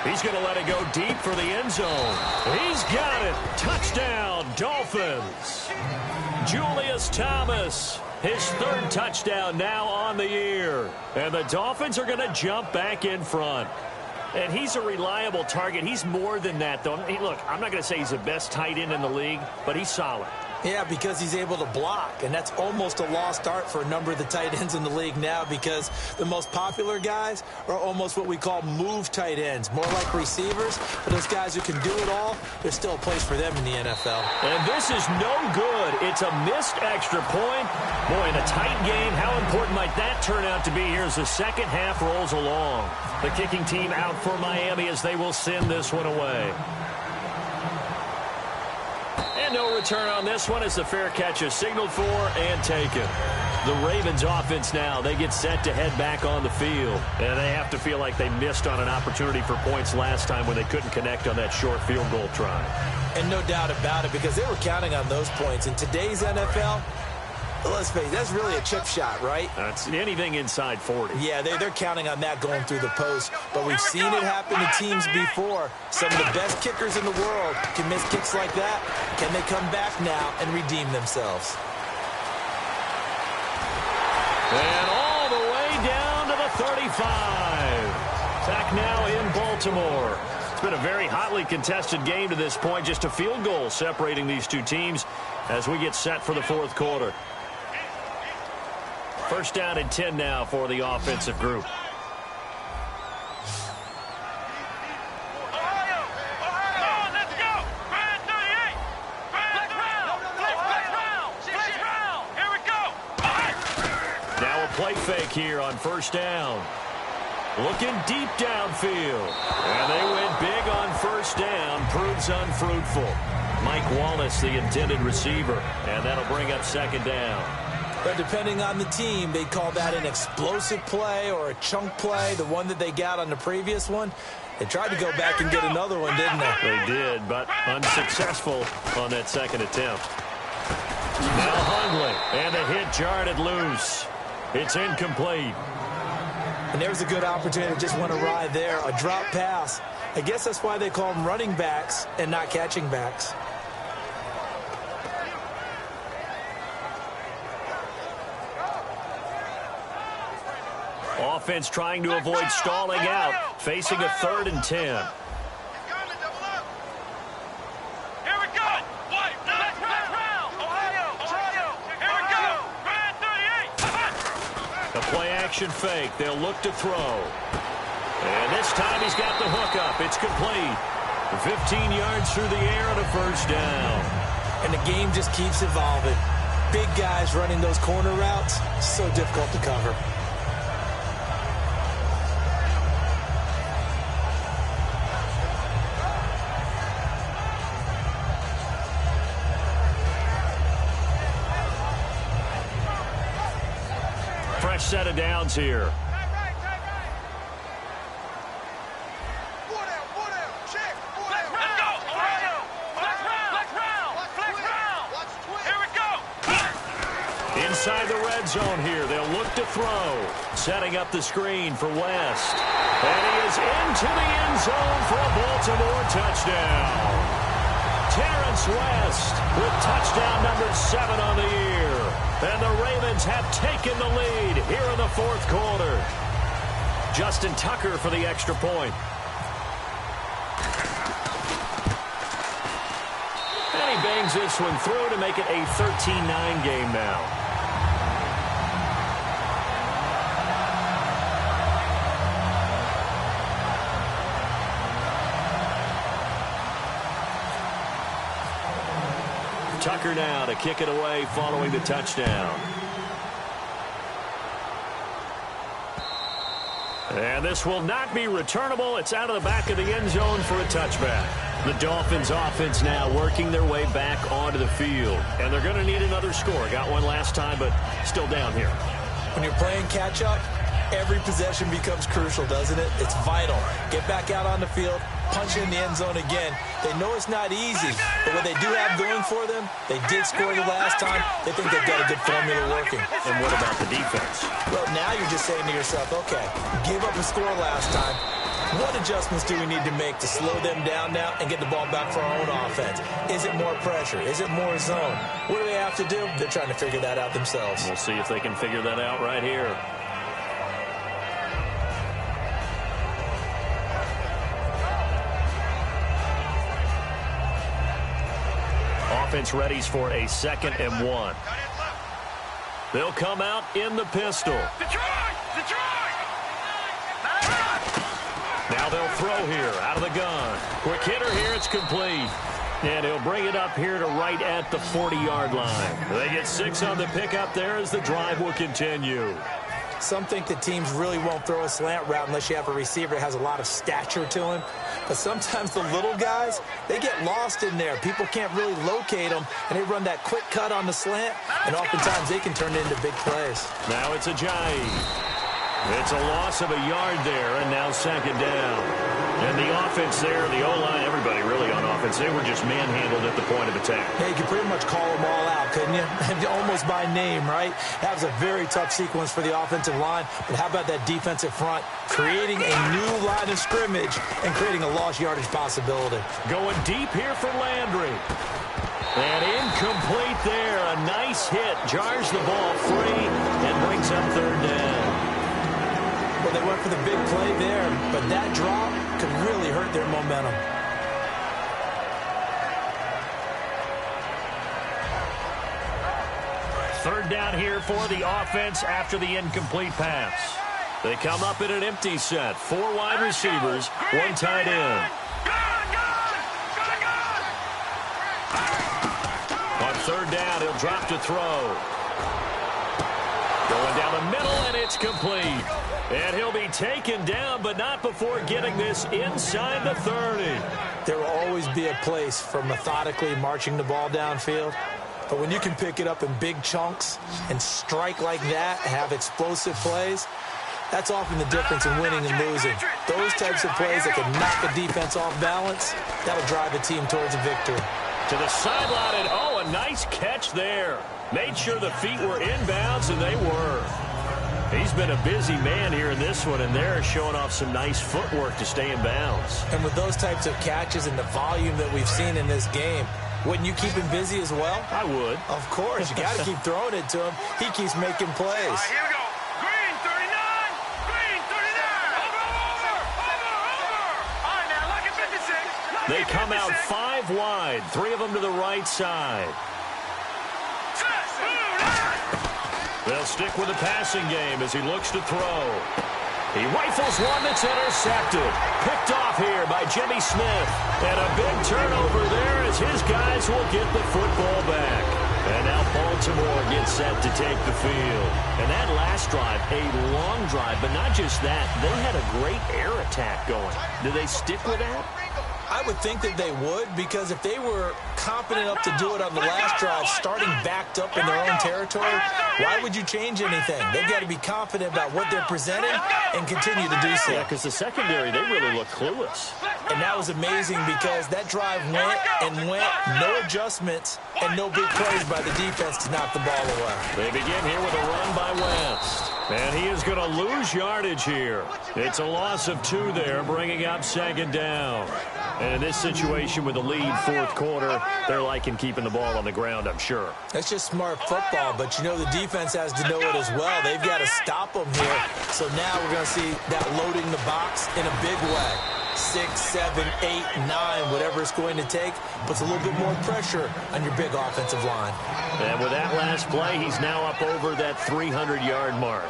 He's going to let it go deep for the end zone. He's got it. Touchdown, Dolphins. Julius Thomas, his 3rd touchdown now on the year. And the Dolphins are going to jump back in front. And he's a reliable target. He's more than that, though. Look, I'm not going to say he's the best tight end in the league, but he's solid. Yeah, because he's able to block, and that's almost a lost art for a number of the tight ends in the league now because the most popular guys are almost what we call move tight ends, more like receivers. But those guys who can do it all, there's still a place for them in the NFL. And this is no good. It's a missed extra point. Boy, in a tight game, how important might that turn out to be here as the 2nd half rolls along? The kicking team out for Miami as they will send this one away. And no return on this one as the fair catch is signaled for and taken. The Ravens offense now, they get set to head back on the field. And they have to feel like they missed on an opportunity for points last time when they couldn't connect on that short field goal try. And no doubt about it because they were counting on those points. In today's NFL, let's face it, that's really a chip shot, right? That's anything inside 40. Yeah, they're counting on that going through the post. But we've seen it happen to teams before. Some of the best kickers in the world can miss kicks like that. Can they come back now and redeem themselves? And all the way down to the 35. Back now in Baltimore. It's been a very hotly contested game to this point. Just a field goal separating these two teams as we get set for the 4th quarter. 1st down and 10 now for the offensive group. Now a play fake here on 1st down. Looking deep downfield. And they went big on 1st down. Proves unfruitful. Mike Wallace, the intended receiver. And that'll bring up 2nd down. But depending on the team, they call that an explosive play or a chunk play, the one that they got on the previous one. They tried to go back and get another one, didn't they? They did, but unsuccessful on that 2nd attempt. Now Hundley, and the hit jarred it loose. It's incomplete. And there's a good opportunity. Just went awry there. A drop pass. I guess that's why they call them running backs and not catching backs. Offense trying to avoid stalling out, facing a 3rd and 10. Here we go. Let's round. Ohio. Here we go. Red 38. A play action fake. They'll look to throw. And this time he's got the hook up. It's complete. 15 yards through the air and a 1st down. And the game just keeps evolving. Big guys running those corner routes, so difficult to cover. fresh set of downs here. Inside the red zone here, they'll look to throw. Setting up the screen for West. And he is into the end zone for a Baltimore touchdown. Terrence West with touchdown number 7 on the year. And the Ravens have taken the lead here in the fourth quarter. Justin Tucker for the extra point. And he bangs this one through to make it a 13-9 game now. Tucker now to kick it away following the touchdown. And this will not be returnable. It's out of the back of the end zone for a touchback. The Dolphins offense now working their way back onto the field. And they're going to need another score. Got one last time, but still down here. When you're playing catch-up, every possession becomes crucial, doesn't it? It's vital. Get back out on the field, punch in the end zone again. They know it's not easy, but what they do have going for them, they did score the last time. They think they've got a good formula working. And what about the defense? Well, now you're just saying to yourself, okay, give up a score last time. What adjustments do we need to make to slow them down now and get the ball back for our own offense? Is it more pressure? Is it more zone? What do they have to do? They're trying to figure that out themselves. We'll see if they can figure that out right here. Offense readies for a 2nd and 1. They'll come out in the pistol. Now they'll throw here out of the gun. Quick hitter here, it's complete. And he'll bring it up here to right at the 40-yard line. They get 6 on the pickup there as the drive will continue. Some think that teams really won't throw a slant route unless you have a receiver that has a lot of stature to him. But sometimes the little guys, they get lost in there. People can't really locate them, and they run that quick cut on the slant, and oftentimes they can turn it into big plays. Now it's Ajayi. It's a loss of a yard there, and now 2nd down. And the offense there, the O-line, everybody really on offense, they were just manhandled at the point of attack. Yeah, you could pretty much call them all out, couldn't you? Almost by name, right? That was a very tough sequence for the offensive line. But how about that defensive front? Creating a new line of scrimmage and creating a lost yardage possibility. Going deep here for Landry. And incomplete there. A nice hit. Jars the ball free and brings up 3rd down. Well, they went for the big play there, but that drop could really hurt their momentum. Third down here for the offense after the incomplete pass. They come up in an empty set. 4 wide receivers, 1 tight end. On 3rd down, he'll drop to throw. Going down the middle, and it's complete. And he'll be taken down, but not before getting this inside the 30. There will always be a place for methodically marching the ball downfield. But when you can pick it up in big chunks and strike like that, have explosive plays, that's often the difference in winning and losing. Those types of plays that can knock a defense off balance, that'll drive a team towards a victory. To the sideline, and oh, a nice catch there. Made sure the feet were inbounds, and they were. He's been a busy man here in this one, and they're showing off some nice footwork to stay in bounds. And with those types of catches and the volume that we've seen in this game, wouldn't you keep him busy as well? I would. Of course. You got to keep throwing it to him. He keeps making plays. All right, here we go. Green 39. Green 39. Over. All right, now, look at 56. They come out 5 wide, 3 of them to the right side. They'll stick with the passing game as he looks to throw. He rifles one that's intercepted. Picked off here by Jimmy Smith. And a big turnover there as his guys will get the football back. And now Baltimore gets set to take the field. And that last drive, a long drive, but not just that. They had a great air attack going. Do they stick with that? I would think that they would, because if they were confident enough to do it on the last drive, starting backed up in their own territory, why would you change anything? They've got to be confident about what they're presenting and continue to do so. Yeah, because the secondary, they really look clueless. And that was amazing because that drive went and went, no adjustments, and no big plays by the defense to knock the ball away. They begin here with a run by West. And he is going to lose yardage here. It's a loss of 2 there, bringing up 2nd down. And in this situation with the lead 4th quarter, they're liking keeping the ball on the ground, I'm sure. That's just smart football, but you know the defense has to know it as well. They've got to stop them here. So now we're going to see that loading the box in a big way. 6, 7, 8, 9, whatever it's going to take, puts a little bit more pressure on your big offensive line. And with that last play, he's now up over that 300-yard mark.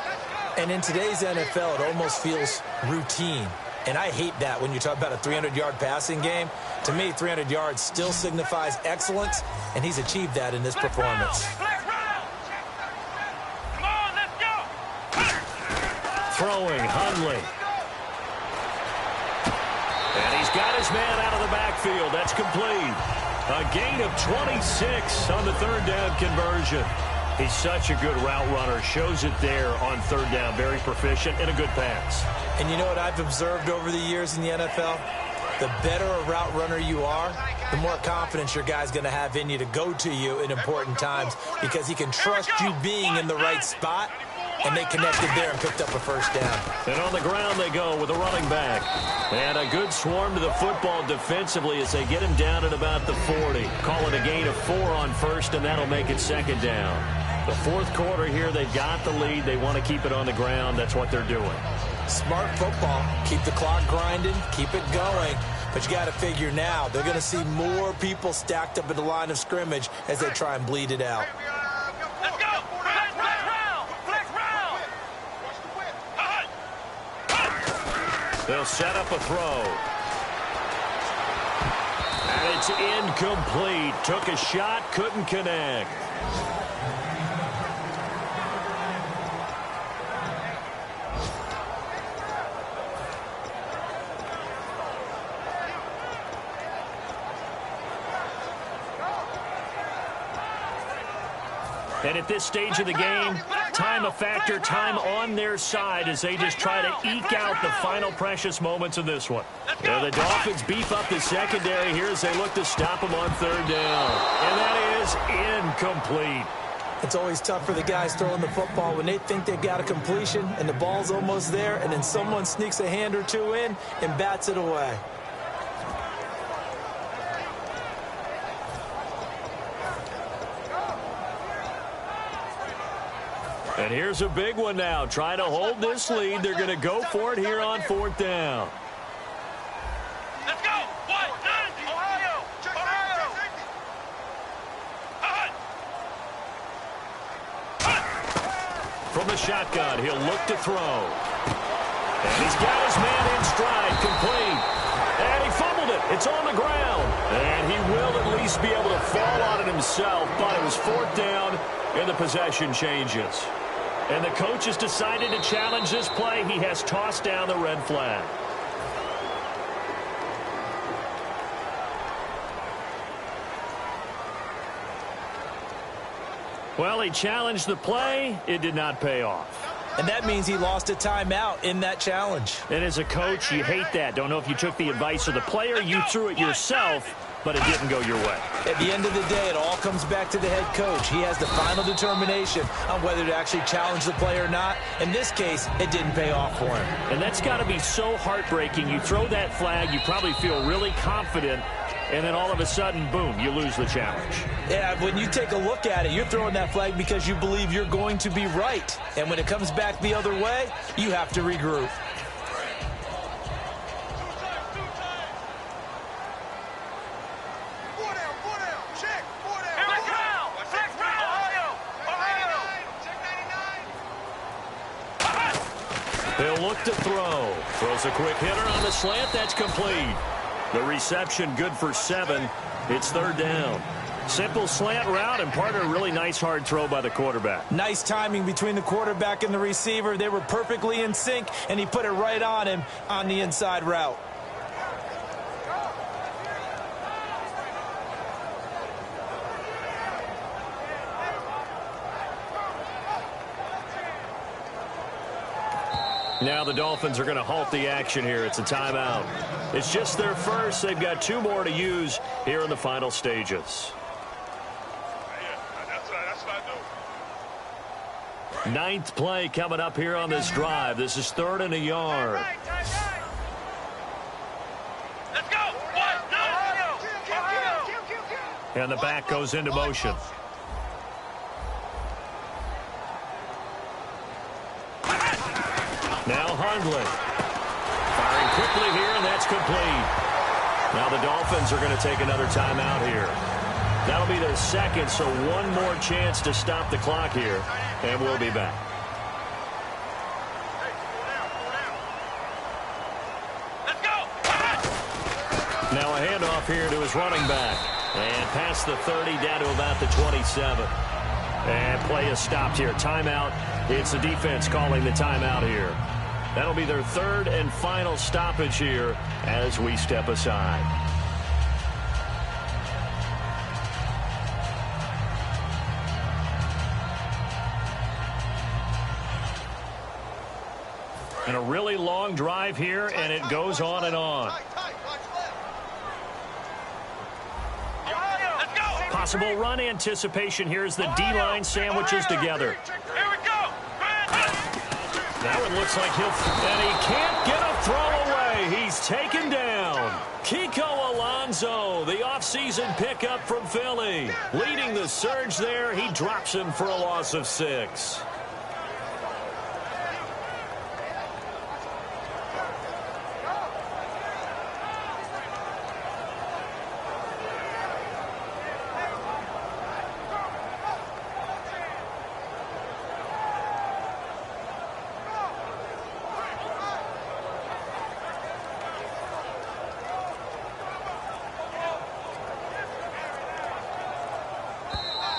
And in today's NFL, it almost feels routine. And I hate that when you talk about a 300-yard passing game. To me, 300 yards still signifies excellence, and he's achieved that in this performance. Come on, let's go. Throwing, Hundley. And he's got his man out of the backfield. That's complete. A gain of 26 on the 3rd down conversion. He's such a good route runner. Shows it there on 3rd down. Very proficient and a good pass. And you know what I've observed over the years in the NFL? The better a route runner you are, the more confidence your guy's going to have in you to go to you in important times because he can trust you being in the right spot. And they connected there and picked up a 1st down. And on the ground they go with a running back. And a good swarm to the football defensively as they get him down at about the 40. Call it a gain of 4 on 1st, and that'll make it 2nd down. The 4th quarter here, they've got the lead. They want to keep it on the ground. That's what they're doing. Smart football. Keep the clock grinding. Keep it going. But you got to figure now, they're going to see more people stacked up at the line of scrimmage as they try and bleed it out. Let's go. Flex round. They'll set up a throw. And it's incomplete. Took a shot, couldn't connect. And at this stage of the game, time a factor, time on their side as they just try to eke out the final precious moments of this one. Yeah, the Dolphins beef up the secondary here as they look to stop them on 3rd down. And that is incomplete. It's always tough for the guys throwing the football when they think they've got a completion and the ball's almost there, and then someone sneaks a hand or two in and bats it away. And here's a big one now. Trying to hold this lead. They're going to go for it here on 4th down. Let's go. Ohio. From the shotgun, he'll look to throw. And he's got his man in stride, complete. And he fumbled it. It's on the ground. And he will at least be able to fall on it himself. But it was 4th down, and the possession changes. And the coach has decided to challenge this play. He has tossed down the red flag. Well, he challenged the play. It did not pay off. And that means he lost a timeout in that challenge. And as a coach, you hate that. Don't know if you took the advice of the player. You threw it yourself, but it didn't go your way. At the end of the day, it all comes back to the head coach. He has the final determination on whether to actually challenge the play or not. In this case, it didn't pay off for him. And that's got to be so heartbreaking. You throw that flag, you probably feel really confident, and then all of a sudden, boom, you lose the challenge. Yeah, when you take a look at it, you're throwing that flag because you believe you're going to be right. And when it comes back the other way, you have to regroup. They'll look to throw. Throws a quick hitter on the slant. That's complete. The reception good for 7. It's 3rd down. Simple slant route and part of a really nice hard throw by the quarterback. Nice timing between the quarterback and the receiver. They were perfectly in sync, and he put it right on him on the inside route. Now the Dolphins are going to halt the action here. It's a timeout. It's just their first. They've got 2 more to use here in the final stages. Ninth play coming up here on this drive. This is 3rd and a yard. Let's go. And the back goes into motion. Now Hundley. Firing quickly here, and that's complete. Now the Dolphins are going to take another timeout here. That'll be their second, so one more chance to stop the clock here, and we'll be back. Let's go. Now a handoff here to his running back. And past the 30 down to about the 27. And play is stopped here. Timeout. It's the defense calling the timeout here. That'll be their 3rd and final stoppage here as we step aside. And a really long drive here, and it goes on and on. Possible run anticipation here as the D-line sandwiches together. Here we go. That one looks like and he can't get a throw away. He's taken down. Kiko Alonso, the offseason pickup from Philly. Leading the surge there, he drops him for a loss of 6.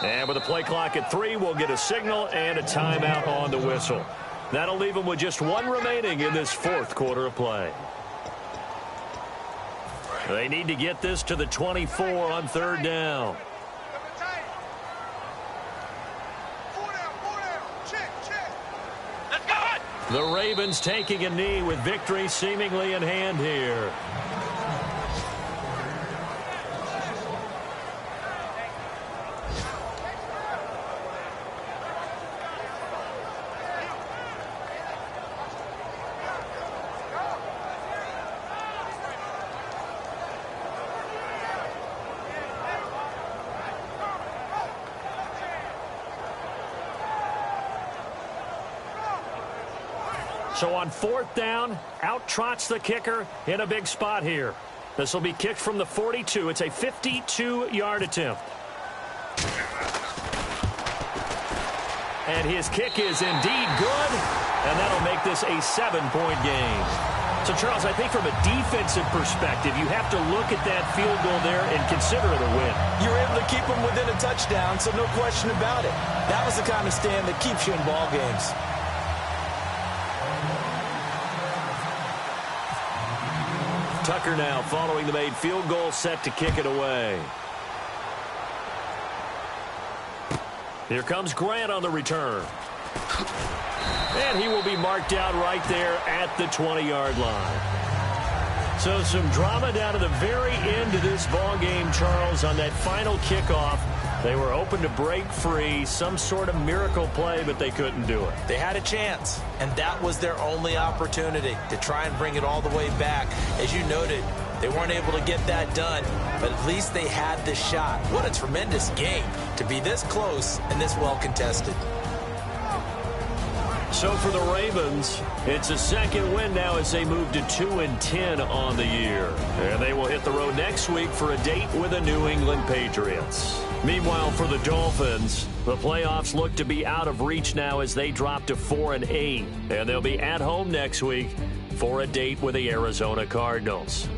And with the play clock at 3, we'll get a signal and a timeout on the whistle. That'll leave them with just 1 remaining in this 4th quarter of play. They need to get this to the 24 on 3rd down. The Ravens taking a knee with victory seemingly in hand here. So on 4th down, out trots the kicker in a big spot here. This will be kicked from the 42. It's a 52-yard attempt. And his kick is indeed good, and that'll make this a 7-point game. So, Charles, I think from a defensive perspective, you have to look at that field goal there and consider it a win. You're able to keep them within a touchdown, so no question about it. That was the kind of stand that keeps you in ball games. Tucker now following the made field goal, set to kick it away. Here comes Grant on the return. And he will be marked down right there at the 20-yard line. So some drama down to the very end of this ball game, Charles, on that final kickoff. They were open to break free, some sort of miracle play, but they couldn't do it. They had a chance, and that was their only opportunity to try and bring it all the way back. As you noted, they weren't able to get that done, but at least they had the shot. What a tremendous game to be this close and this well contested. So for the Ravens, it's a second win now as they move to 2-10 on the year. And they will hit the road next week for a date with the New England Patriots. Meanwhile, for the Dolphins, the playoffs look to be out of reach now as they drop to 4-8. And they'll be at home next week for a date with the Arizona Cardinals.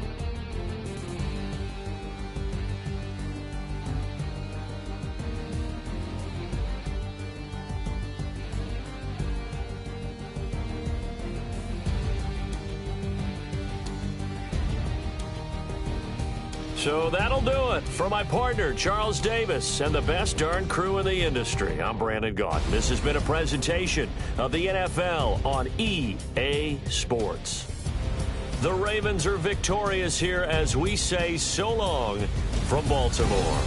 So that'll do it. For my partner, Charles Davis, and the best darn crew in the industry, I'm Brandon Gault. This has been a presentation of the NFL on EA Sports. The Ravens are victorious here as we say so long from Baltimore.